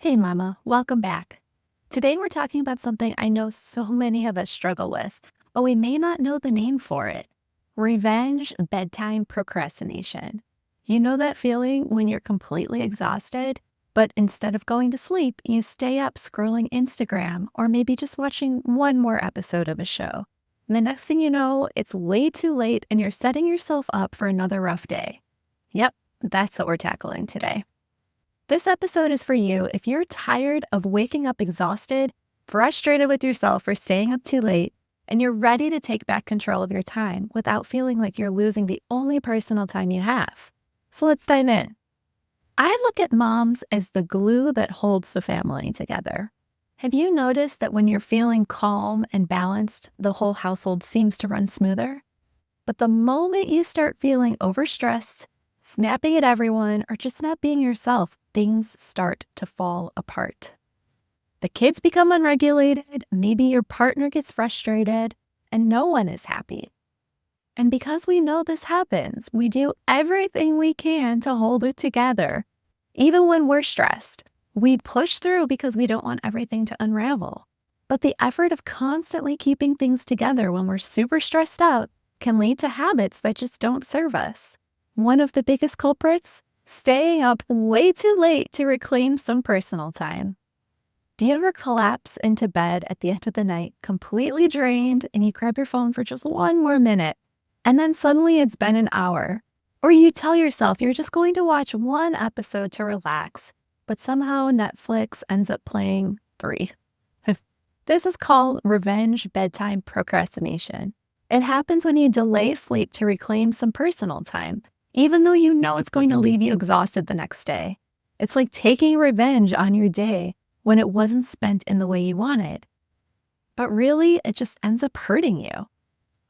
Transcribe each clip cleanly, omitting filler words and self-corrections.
Hey, Mama, welcome back. Today we're talking about something I know so many of us struggle with, but we may not know the name for it. Revenge bedtime procrastination. You know that feeling when you're completely exhausted, but instead of going to sleep, you stay up scrolling Instagram or maybe just watching one more episode of a show. And the next thing you know, it's way too late and you're setting yourself up for another rough day. Yep, that's what we're tackling today. This episode is for you if you're tired of waking up exhausted, frustrated with yourself for staying up too late, and you're ready to take back control of your time without feeling like you're losing the only personal time you have. So let's dive in. I look at moms as the glue that holds the family together. Have you noticed that when you're feeling calm and balanced, the whole household seems to run smoother? But the moment you start feeling overstressed, snapping at everyone, or just not being yourself, things start to fall apart. The kids become unregulated, maybe your partner gets frustrated, and no one is happy. And because we know this happens, we do everything we can to hold it together. Even when we're stressed, we push through because we don't want everything to unravel. But the effort of constantly keeping things together when we're super stressed out can lead to habits that just don't serve us. One of the biggest culprits? Staying up way too late to reclaim some personal time. Do you ever collapse into bed at the end of the night, completely drained, and you grab your phone for just one more minute, and then suddenly it's been an hour? Or you tell yourself you're just going to watch one episode to relax, but somehow Netflix ends up playing 3. This is called revenge bedtime procrastination. It happens when you delay sleep to reclaim some personal time, even though you know it's going to leave you exhausted the next day. It's like taking revenge on your day when it wasn't spent in the way you wanted. But really, it just ends up hurting you.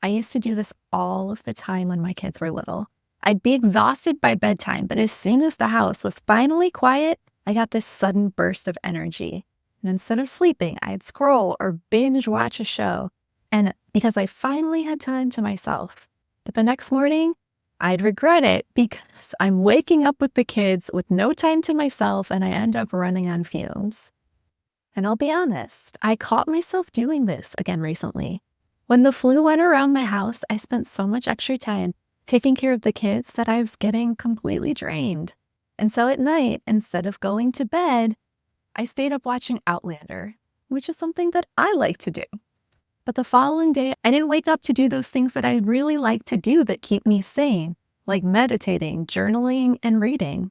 I used to do this all of the time when my kids were little. I'd be exhausted by bedtime, but as soon as the house was finally quiet, I got this sudden burst of energy. And instead of sleeping, I'd scroll or binge watch a show. And because I finally had time to myself. But the next morning, I'd regret it because I'm waking up with the kids with no time to myself and I end up running on fumes. And I'll be honest, I caught myself doing this again recently. When the flu went around my house, I spent so much extra time taking care of the kids that I was getting completely drained. And so at night, instead of going to bed, I stayed up watching Outlander, which is something that I like to do. But the following day, I didn't wake up to do those things that I really like to do that keep me sane, like meditating, journaling, and reading.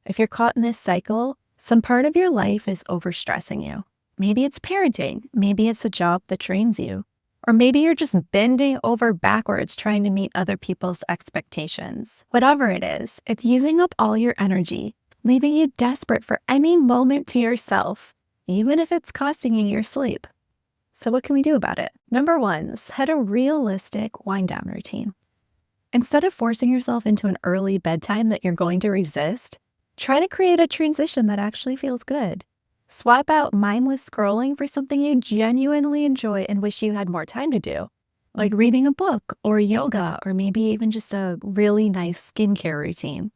If you're caught in this cycle, some part of your life is overstressing you. Maybe it's parenting, maybe it's a job that drains you, or maybe you're just bending over backwards trying to meet other people's expectations. Whatever it is, it's using up all your energy, leaving you desperate for any moment to yourself, even if it's costing you your sleep. So what can we do about it? Number 1, set a realistic wind-down routine. Instead of forcing yourself into an early bedtime that you're going to resist, try to create a transition that actually feels good. Swap out mindless scrolling for something you genuinely enjoy and wish you had more time to do, like reading a book or yoga or maybe even just a really nice skincare routine.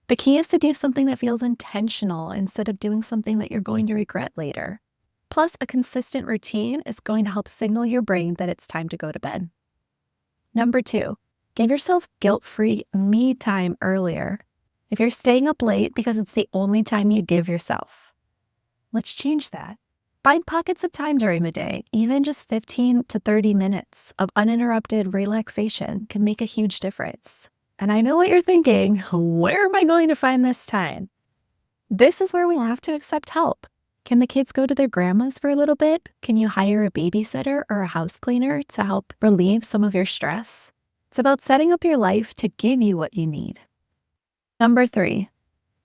The key is to do something that feels intentional instead of doing something that you're going to regret later. Plus, a consistent routine is going to help signal your brain that it's time to go to bed. Number 2, give yourself guilt-free me time earlier. If you're staying up late because it's the only time you give yourself, let's change that. Find pockets of time during the day, even just 15 to 30 minutes of uninterrupted relaxation can make a huge difference. And I know what you're thinking, where am I going to find this time? This is where we have to accept help. Can the kids go to their grandma's for a little bit? Can you hire a babysitter or a house cleaner to help relieve some of your stress? It's about setting up your life to give you what you need. Number 3,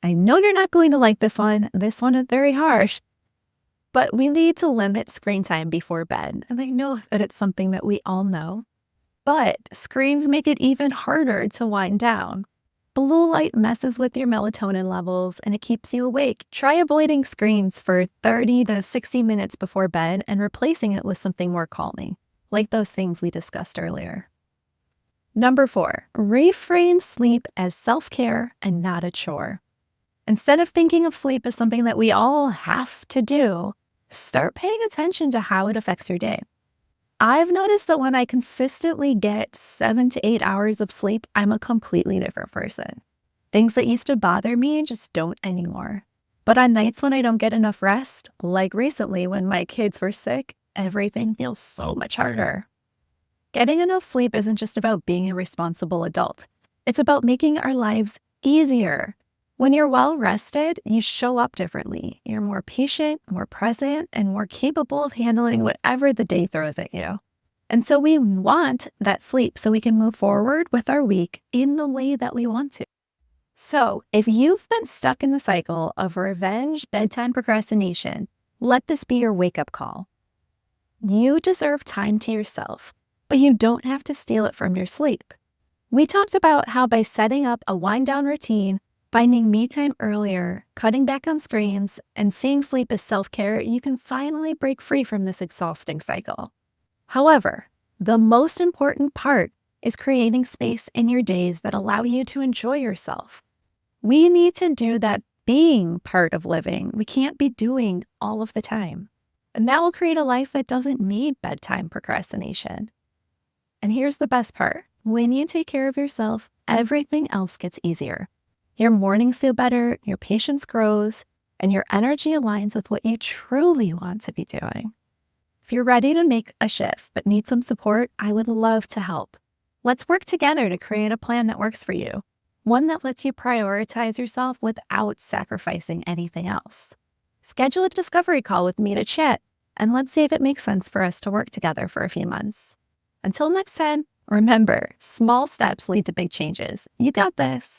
I know you're not going to like this one. This one is very harsh, but we need to limit screen time before bed. And I know that it's something that we all know, but screens make it even harder to wind down. Blue light messes with your melatonin levels and it keeps you awake. Try avoiding screens for 30 to 60 minutes before bed and replacing it with something more calming, like those things we discussed earlier. Number 4, reframe sleep as self-care and not a chore. Instead of thinking of sleep as something that we all have to do, start paying attention to how it affects your day. I've noticed that when I consistently get 7 to 8 hours of sleep, I'm a completely different person. Things that used to bother me just don't anymore. But on nights when I don't get enough rest, like recently when my kids were sick, everything feels so much harder. Getting enough sleep isn't just about being a responsible adult. It's about making our lives easier. When you're well rested, you show up differently. You're more patient, more present, and more capable of handling whatever the day throws at you. And so we want that sleep so we can move forward with our week in the way that we want to. So if you've been stuck in the cycle of revenge, bedtime procrastination, let this be your wake-up call. You deserve time to yourself, but you don't have to steal it from your sleep. We talked about how by setting up a wind-down routine, finding me time earlier, cutting back on screens, and seeing sleep as self-care, you can finally break free from this exhausting cycle. However, the most important part is creating space in your days that allow you to enjoy yourself. We need to do that being part of living. We can't be doing all of the time. And that will create a life that doesn't need bedtime procrastination. And here's the best part. When you take care of yourself, everything else gets easier. Your mornings feel better, your patience grows, and your energy aligns with what you truly want to be doing. If you're ready to make a shift but need some support, I would love to help. Let's work together to create a plan that works for you. One that lets you prioritize yourself without sacrificing anything else. Schedule a discovery call with me to chat, and let's see if it makes sense for us to work together for a few months. Until next time, remember, small steps lead to big changes. You got this.